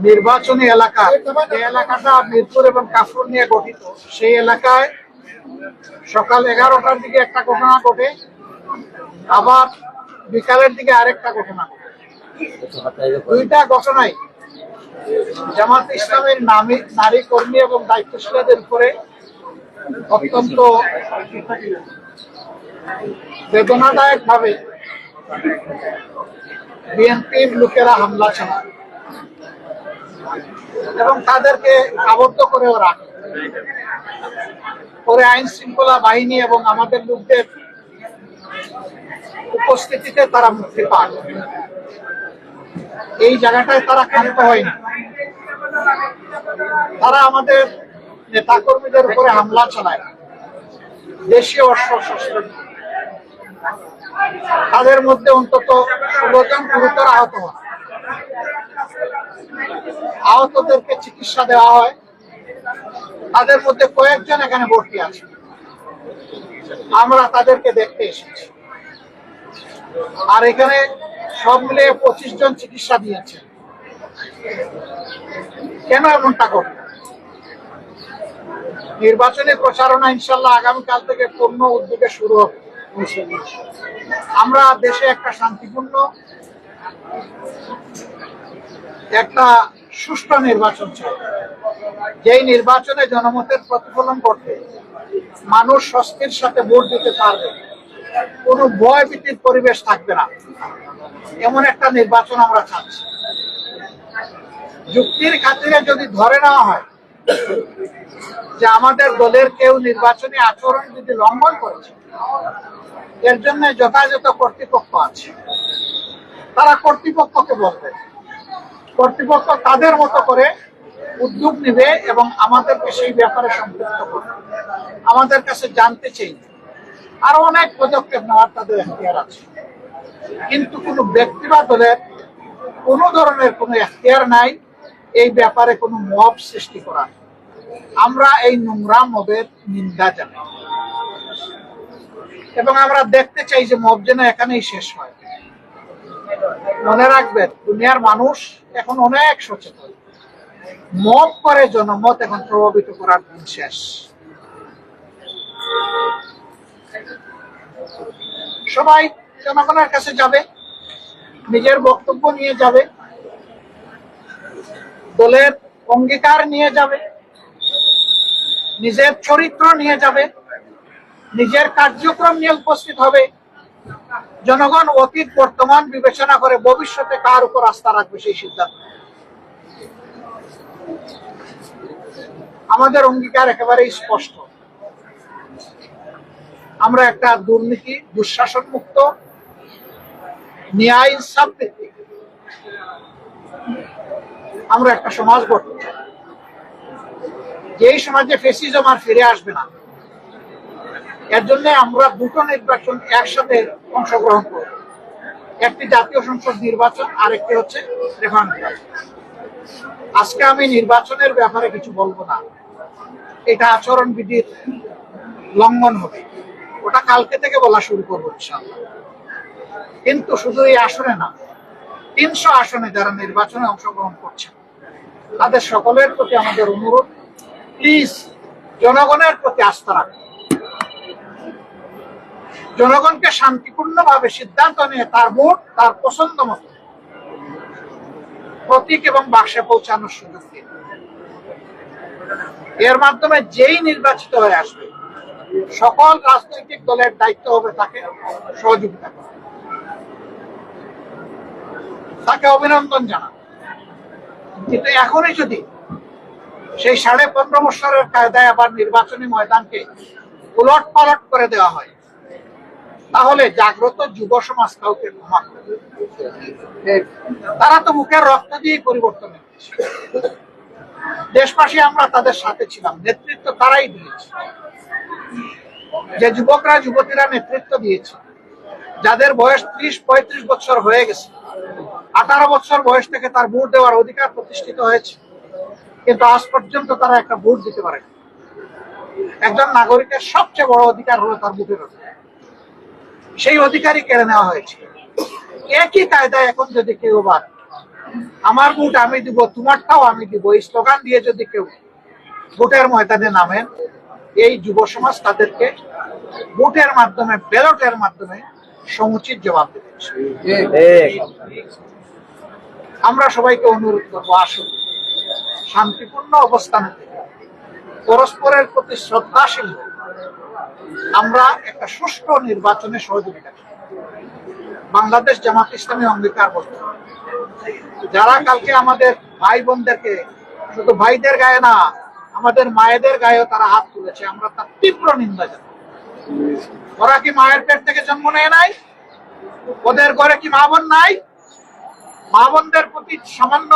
নির্বাচনী এলাকা, যে এলাকাটা মিরপুর এবং কাফরুল নিয়ে গঠিত, সেই এলাকায় সকাল 11টার দিকে একটা ঘটনা ঘটে, আবার বিকালের দিকে আরেকটা ঘটনা ঘটে। দুইটা ঘটনায় জামাত ইসলামের নারী কর্মী এবং দায়িত্বশীলদের উপরে অত্যন্ত বেদনাদায়ক ভাবে বিএনপির লোকেরা হামলা চালায় এবং তাদেরকে আবদ্ধ করেও রাখে। পরে আইন শৃঙ্খলা বাহিনী এবং আমাদের লোকদের উপস্থিতিতে তারা মুক্তি পায়। এই জায়গাটায় তারা ক্ষান্ত হয়নি, তারা আমাদের নেতা কর্মীদের উপরে হামলা চালায়, দেশীয় অস্ত্র, তাদের মধ্যে অন্তত 16 জন গুরুতর আহত হয়। আহতদেরকে চিকিৎসা দেওয়া হয়, তাদের মধ্যে কয়েকজন এখানে ভর্তি আছে, আমরা তাদেরকে দেখতে এসেছি। আর এখানে সব মিলে 25 জন চিকিৎসা দিয়েছে। কেন এমনটা করবে? নির্বাচনী প্রচারণা ইনশাল্লাহ আগামীকাল থেকে পূর্ণ উদ্যোগে শুরু হবে। আমরা দেশে একটা শান্তিপূর্ণ, একটা সুষ্ঠু নির্বাচন চাই, যেই নির্বাচনে জনমতের প্রতিফলন করতে মানুষ স্বস্তির সাথে ভোট দিতে পারবে, কোনো ভয় ভীতির পরিবেশ থাকবে না, এমন একটা নির্বাচন আমরা চাচ্ছি। যুক্তির খাতিরে যদি ধরে নেওয়া হয় যে আমাদের দলের কেউ নির্বাচনী আচরণ যদি লঙ্ঘন করেছে, এর জন্য যথাযথ কর্তৃপক্ষ আছে, তারা কর্তৃপক্ষকে বলবে, কর্তৃপক্ষ তাদের মতো করে উদ্যোগ নেবে এবং আমাদেরকে সেই ব্যাপারে সম্পৃক্ত করবে, আমাদের কাছে জানতে চাইবে। আরো অনেক পদক্ষেপ নেওয়ার তাদের এখতিয়ার আছে, কিন্তু কোনো ব্যক্তি বা দলের কোনো ধরনের কোনো এখতিয়ার নাই এই ব্যাপারে কোনো মব সৃষ্টি করার। আমরা এই নোংরা মবের নিন্দা জানাই এবং আমরা দেখতে চাই যে মব যেন এখানেই শেষ হয়। মনে রাখবেন, দুনিয়ার মানুষ এখন অনেক সচেতন, মব করে জনমত এখন প্রভাবিত করার দিন শেষ। সবাই জনগণের কাছে যাবে, নিজের বক্তব্য নিয়ে যাবে, দলের অঙ্গীকার নিয়ে যাবে, নিজের চরিত্র নিয়ে যাবে, নিজের কার্যক্রম নিয়ে উপস্থিত হবে। জনগণ অতীত বর্তমান বিবেচনা করে ভবিষ্যতে কার উপর আস্থা রাখবে সেই সিদ্ধান্ত। আমাদের অঙ্গীকার একেবারেই স্পষ্ট, আমরা একটা দুর্নীতি দুঃশাসন মুক্ত ন্যায় ইনসাফ ভিত্তিক আমরা একটা সমাজ গঠন চাই, যেই সমাজে ফ্যাসিজম আর ফিরে আসবে না। এর জন্য আমরা দুটো নির্বাচন একসাথে অংশগ্রহণ করব, একটি জাতীয় সংসদ নির্বাচন, আরেকটি হচ্ছে রেফারেন্ডাম। আজকে আমি নির্বাচনের ব্যাপারে কিছু বলবো না, এটা আচরণবিধির লঙ্ঘন হবে, ওটা কালকে থেকে বলা শুরু করবো ইনশাআল্লাহ। কিন্তু শুধু এই আসনে না, 300 আসনে যারা নির্বাচনে অংশগ্রহণ করছেন তাদের সকলের প্রতি আমাদের অনুরোধ, প্লিজ জনগণের প্রতি আস্থা রাখুন, জনগণকে শান্তিপূর্ণভাবে সিদ্ধান্ত নিয়ে তার ভোট তার পছন্দ মতো প্রতীক এবং বাক্সে পৌঁছানোর সুযোগ দিন। এর মাধ্যমে যেই নির্বাচিত হয়ে আসবে সকল রাজনৈতিক দলের দায়িত্ব হবে তাকে সহযোগিতা করা, তাকে অভিনন্দন জানানো। কিন্তু এখনই যদি সেই 15.5 বছরের কায়দায় আবার নির্বাচনী ময়দানকে উলট পালট করে দেওয়া হয়, তাহলে জাগ্রত যুব সমাজ কাউকে ক্ষমা করবে। তারা তো মুখের রক্ত দিয়ে পরিবর্তন এনেছে। দেশবাসী আমরা তাদের সাথে ছিলাম, নেতৃত্ব তারাই দিয়েছে। যে যুবকরা যুবতীরা নেতৃত্ব দিয়েছে, যাদের বয়স 30-35 বছর হয়ে গেছে, 18 বছর বয়স থেকে তার ভোট দেওয়ার অধিকার প্রতিষ্ঠিত হয়েছে, কিন্তু আজ পর্যন্ত তারা একটা ভোট দিতে পারে না। একজন নাগরিকের সবচেয়ে বড় অধিকার হলো তার ভোটের অধিকার, সেই অধিকারই কেড়ে নেওয়া হয়েছে। একই কায়দায় এখন যদি কেউ আবার আমার ভোট আমি দিব, তোমারটাও আমি দিব, এই স্লোগান দিয়ে যদি কেউ ভোটের ময়দানে নামেন, এই যুব সমাজ তাদেরকে ভোটের মাধ্যমে, ব্যালটের মাধ্যমে সমুচিত জবাব দেবে। আমরা সবাইকে অনুরোধ করবো, আসুন শান্তিপূর্ণ অবস্থানে পরস্পরের প্রতি শ্রদ্ধাশীল আমরা একটা সুষ্ঠু নির্বাচনে সহযোগিতা করি। বাংলাদেশ জামাত ইসলামী অঙ্গীকার করছে, যারা কালকে আমাদের ভাই বোনদেরকে, শুধু ভাইদের গায়ে না, আমাদের মায়েদের গায়েও তারা হাত তুলেছে, আমরা তার তীব্র নিন্দা জানাই। ওরা কি মায়ের পেট থেকে জন্ম নেয় নাই? ওদের ঘরে কি মা বোন নাই? মা বোনদের প্রতি সামান্য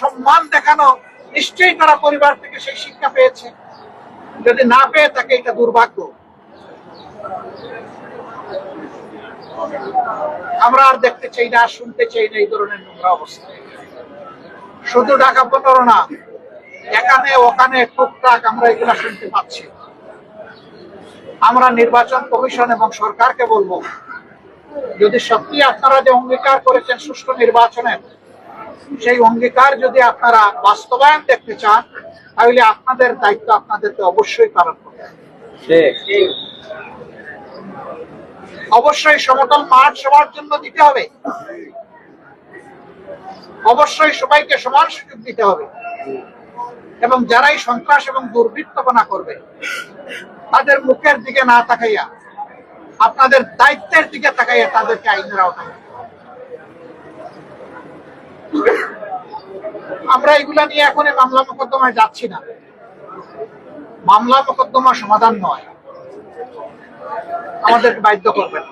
সম্মান দেখানো, নিশ্চয়ই তারা পরিবার থেকে সেই শিক্ষা পেয়েছে। যদি না পেয়ে থাকে, এটা দুর্ভাগ্য। আমরা আর দেখতে চাই না, শুনতে চাই না এই ধরনের নোংরা অবস্থা। শুধু ঢাকা 15 না, এখানে ওখানে টুকটাক আমরা এগুলা শুনতে পাচ্ছি। আমরা নির্বাচন কমিশন এবং সরকারকে বলবো, যদি সত্যি আপনারা যে অঙ্গীকার করেছেন সুষ্ঠু নির্বাচনের, সেই অঙ্গীকার যদি আপনারা বাস্তবায়ন দেখতে চান, তাহলে আপনাদের দায়িত্ব আপনাদেরকে অবশ্যই পালন করতে হবে। অবশ্যই সমতল মাঠ সবার জন্য দিতে হবে, অবশ্যই সবাইকে সমান সুযোগ দিতে হবে, এবং যারাই সন্ত্রাস এবং দুর্বৃত্তপনা করবে তাদের মুখের দিকে না তাকাইয়া, আপনাদের দায়িত্বের দিকে তাকাইয়া তাদেরকে আইনের আওতায়। আমরা এগুলা নিয়ে এখন মামলা মোকদ্দমায় যাচ্ছি না। মামলা মোকদ্দমা সমাধান নয়, আমাদেরকে বাধ্য করবেন।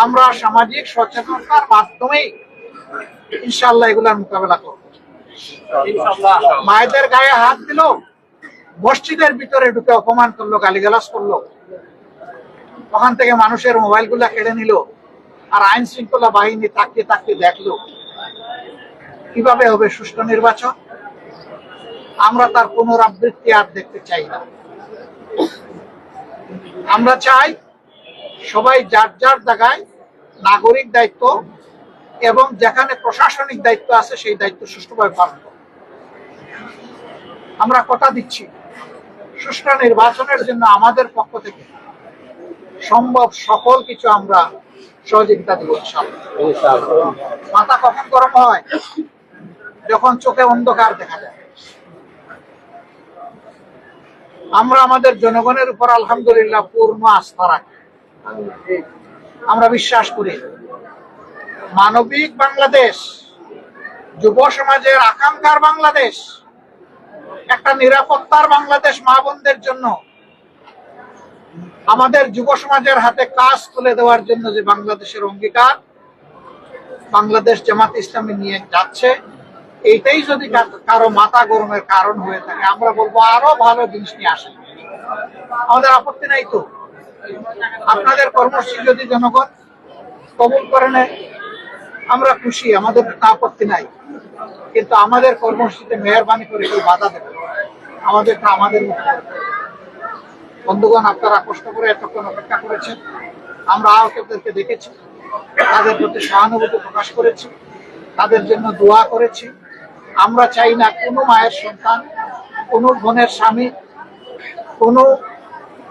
আমরা সামাজিক সচেতনতার মাধ্যমেই ইনশাআল্লাহ এগুলার মোকাবেলা করব। মায়েদের গায়ে হাত দিল, মসজিদের ভিতরে ঢুকে অপমান করলো, গালিগালাজ করলো, ওখান থেকে মানুষের মোবাইল গুলা কেড়ে নিল, আর আইন শৃঙ্খলা বাহিনী তাকিয়ে তাকিয়ে দেখলো। কিভাবে হবে সুষ্ঠু নির্বাচন? আমরা তার পুনরাবৃত্তি আর দেখতে চাই না। আমরা চাই সবাই যার যার জায়গায় নাগরিক দায়িত্ব এবং যেখানে প্রশাসনিক দায়িত্ব আছে সেই দায়িত্ব সুষ্ঠুভাবে পালন করবে। আমরা কথা দিচ্ছি, সুষ্ঠু নির্বাচনের জন্য আমাদের পক্ষ থেকে সম্ভব সকল কিছু আমরা সহযোগিতা দেব ইনশাআল্লাহ। মাথা কখন গরম হয়? যখন চোখে অন্ধকার দেখা যায়। আমরা আমাদের জনগণের উপর আলহামদুলিল্লাহ পূর্ণ আস্থা রাখি। আমরা বিশ্বাস করি মানবিক বাংলাদেশ, যুব সমাজের আকাঙ্ক্ষার বাংলাদেশ, একটা নিরাপত্তার বাংলাদেশ মা বোনদের জন্য, আমাদের যুব সমাজের হাতে কাজ তুলে দেওয়ার জন্য যে বাংলাদেশের অঙ্গীকার বাংলাদেশ জামাত ইসলামী নিয়ে যাচ্ছে, এইটাই যদি কারো মাথা গরমের কারণ হয়ে থাকে, আমরা বলবো আরো ভালো জিনিস নিয়ে আসেন। আমাদের আপত্তি নাই তো। আপনাদের কর্মসূচি যদি জনগণ কবুল করে নেয়, আমরা খুশি, আমাদের আপত্তি নাই। কিন্তু আমাদের কর্মসূচিতে মেহরবানি করে কেউ বাধা দেবে, আমাদেরটা আমাদের বন্ধুগণ, আপনারা কষ্ট করে এতক্ষণ অপেক্ষা করেছেন। আমরা আহতদেরকে দেখেছি, তাদের প্রতি সহানুভূতি প্রকাশ করেছি, তাদের জন্য দোয়া করেছি। আমরা চাই না কোনো মায়ের সন্তান, কোনো বোনের স্বামী, কোনো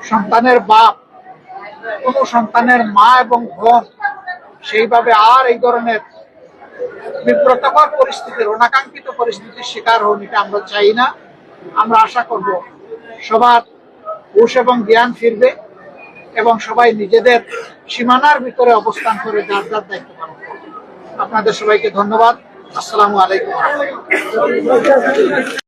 সন্তানের বাপ, কোনো সন্তানের মা এবং বোন সেইভাবে আর এই ধরনের বিব্রতকর পরিস্থিতির, অনাকাঙ্ক্ষিত পরিস্থিতির শিকার হন, এটা আমরা চাই না। আমরা আশা করব সবার হুঁশ এবং জ্ঞান ফিরবে এবং সবাই নিজেদের সীমানার ভিতরে অবস্থান করে যার যার দায়িত্ব পালন করবে। আপনাদের সবাইকে ধন্যবাদ। আসসালামু আলাইকুম।